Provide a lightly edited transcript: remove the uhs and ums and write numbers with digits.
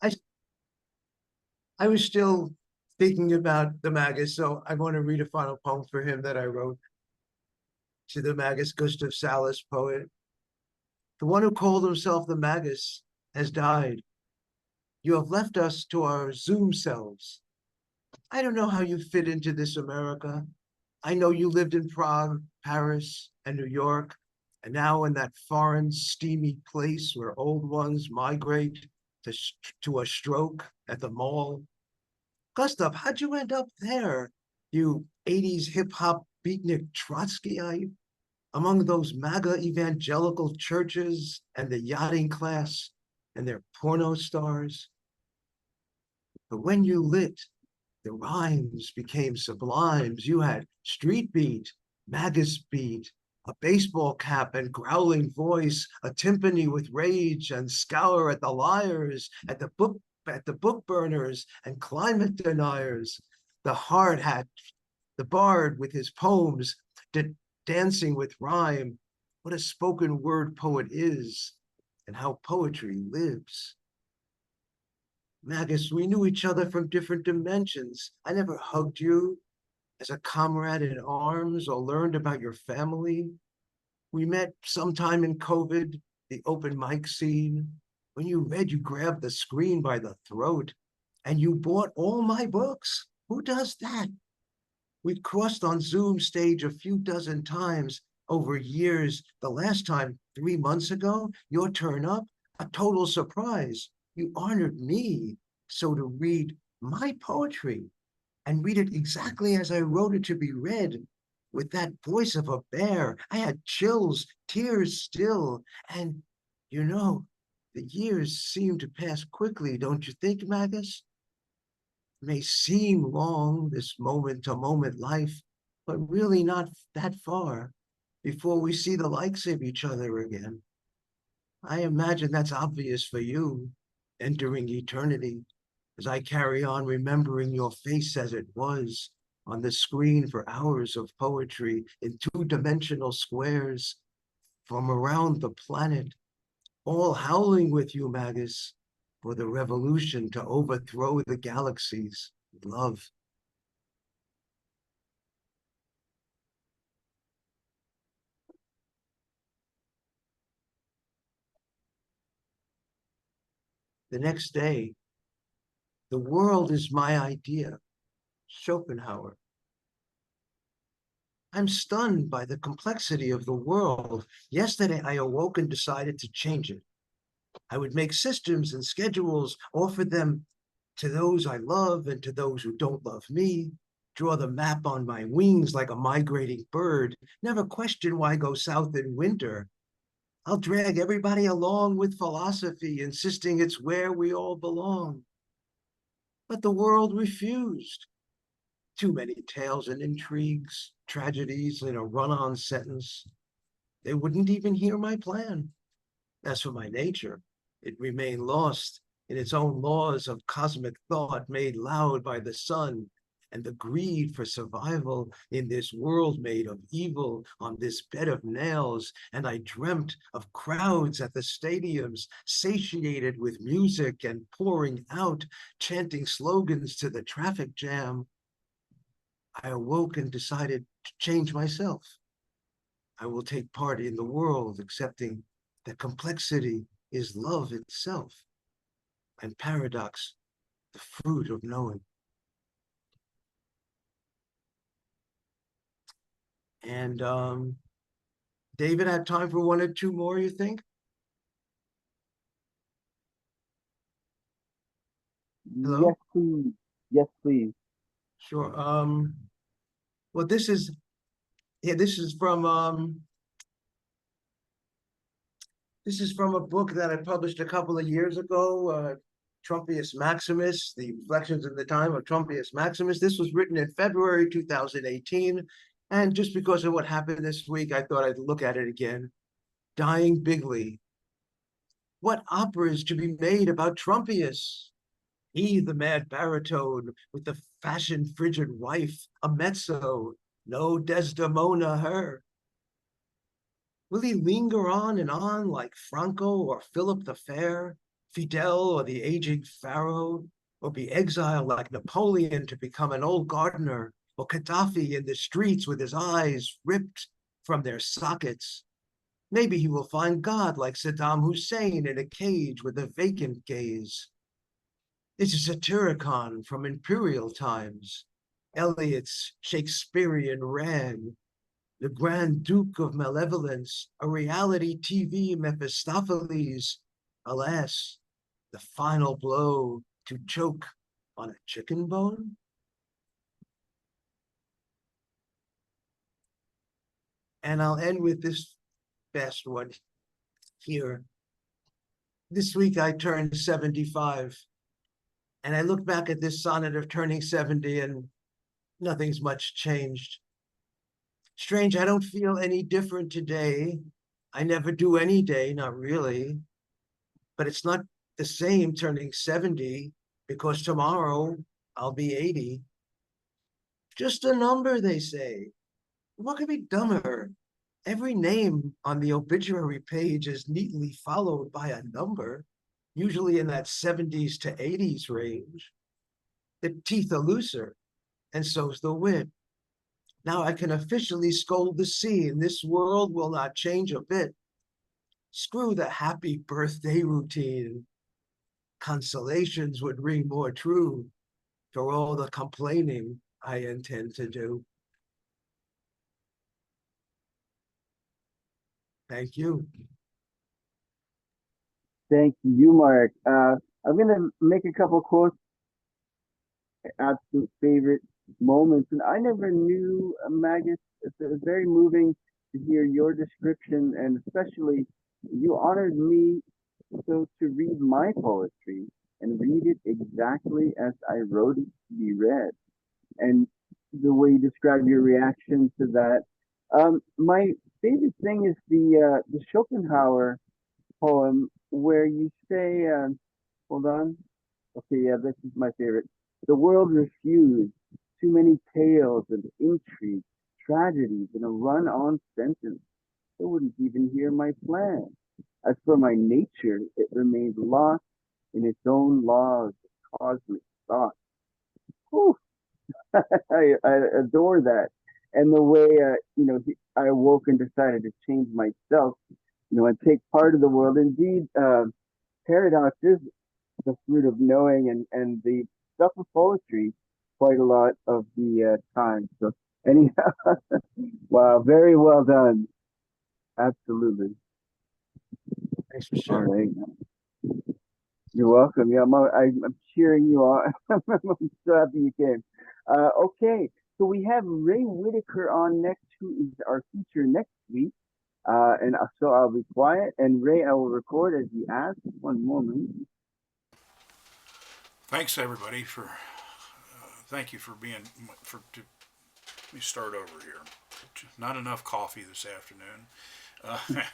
I I was still thinking about the Magus, so I want to read a final poem for him that I wrote to the Magus, Gustav Salus, poet. The one who called himself the Magus has died. You have left us to our Zoom selves. I don't know how you fit into this America. I know you lived in Prague, Paris, and New York, and now in that foreign, steamy place where old ones migrate to a stroke at the mall. Gustav, how'd you end up there? You 80s hip hop beatnik Trotskyite among those MAGA evangelical churches and the yachting class and their porno stars. But when you lit, the rhymes became sublimes. You had street beat, magus beat, a baseball cap and growling voice, a timpani with rage and scour at the liars, at the book burners and climate deniers. The hard hat, the bard with his poems, dancing with rhyme. What a spoken word poet is, and how poetry lives. Magus, we knew each other from different dimensions. I never hugged you as a comrade in arms or learned about your family. We met sometime in COVID, the open mic scene. When you read, you grabbed the screen by the throat and you bought all my books. Who does that? We crossed on Zoom stage a few dozen times over years. The last time, 3 months ago, your turn up, a total surprise. You honored me, so to read my poetry and read it exactly as I wrote it to be read, with that voice of a bear. I had chills, tears still, and you know, the years seem to pass quickly, don't you think, Magus? It may seem long, this moment to moment life, but really not that far before we see the likes of each other again. I imagine that's obvious for you, entering eternity, as I carry on remembering your face as it was on the screen for hours of poetry in two-dimensional squares from around the planet, all howling with you, Magus, for the revolution to overthrow the galaxies with love. The next day, the world is my idea, Schopenhauer. I'm stunned by the complexity of the world. Yesterday, I awoke and decided to change it. I would make systems and schedules, offer them to those I love and to those who don't love me, draw the map on my wings like a migrating bird, never question why go south in winter. I'll drag everybody along with philosophy, insisting it's where we all belong. But the world refused. Too many tales and intrigues, tragedies in a run-on sentence. They wouldn't even hear my plan. As for my nature, it remained lost in its own laws of cosmic thought made loud by the sun and the greed for survival in this world made of evil on this bed of nails. And I dreamt of crowds at the stadiums, satiated with music and pouring out, chanting slogans to the traffic jam. I awoke and decided to change myself. I will take part in the world, accepting that complexity is love itself, and paradox, the fruit of knowing. And David, I have time for one or two more, you think? Yes, Hello? please. Yes, please. Sure. Well, this is, yeah, this is from a book that I published a couple of years ago, Trumpius Maximus, The Reflections in the Time of Trumpius Maximus. This was written in February 2018. And just because of what happened this week, I thought I'd look at it again. Dying Bigly. What opera is to be made about Trumpius? He, the mad baritone, with the fashion frigid wife, a mezzo, no Desdemona her. Will he linger on and on like Franco or Philip the Fair, Fidel or the aging pharaoh, or be exiled like Napoleon to become an old gardener, or Gaddafi in the streets with his eyes ripped from their sockets. Maybe he will find God like Saddam Hussein in a cage with a vacant gaze. It's a Satyricon from imperial times, Eliot's Shakespearean Ran, the Grand Duke of Malevolence, a reality TV Mephistopheles. Alas, the final blow to choke on a chicken bone? And I'll end with this best one here. This week I turned 75, and I look back at this sonnet of turning 70, and nothing's much changed. Strange, I don't feel any different today. I never do any day, not really. But it's not the same turning 70 because tomorrow I'll be 80. Just a number, they say. What could be dumber? Every name on the obituary page is neatly followed by a number, usually in that 70s to 80s range. The teeth are looser, and so's the wit. Now I can officially scold the scene. This world will not change a bit. Screw the happy birthday routine. Consolations would ring more true for all the complaining I intend to do. Thank you. Thank you, Mark. I'm gonna make a couple quotes, absolute favorite moments, and I never knew Magus. It's very moving to hear your description, and especially you honored me so to read my poetry and read it exactly as I wrote it to be read, and the way you describe your reaction to that. My favorite thing is the Schopenhauer poem where you say, hold on. Okay, yeah, this is my favorite. The world refused too many tales and intrigues, tragedies, and a run-on sentence. It wouldn't even hear my plan. As for my nature, it remained lost in its own laws of cosmic thought. Whew, I adore that. And the way, I awoke and decided to change myself, and take part of the world. Indeed, paradox is the fruit of knowing, and the stuff of poetry quite a lot of the time. So anyhow, wow, very well done. Absolutely. Thanks for All sharing. right. You're welcome. Yeah, I'm cheering you on. I'm so happy you came. Okay, so we have Ray Whitaker on next, who is our feature next week. So I'll be quiet, and Ray, I will record as you ask. One moment. Thanks everybody for thank you for being let me start over here. Not enough coffee this afternoon.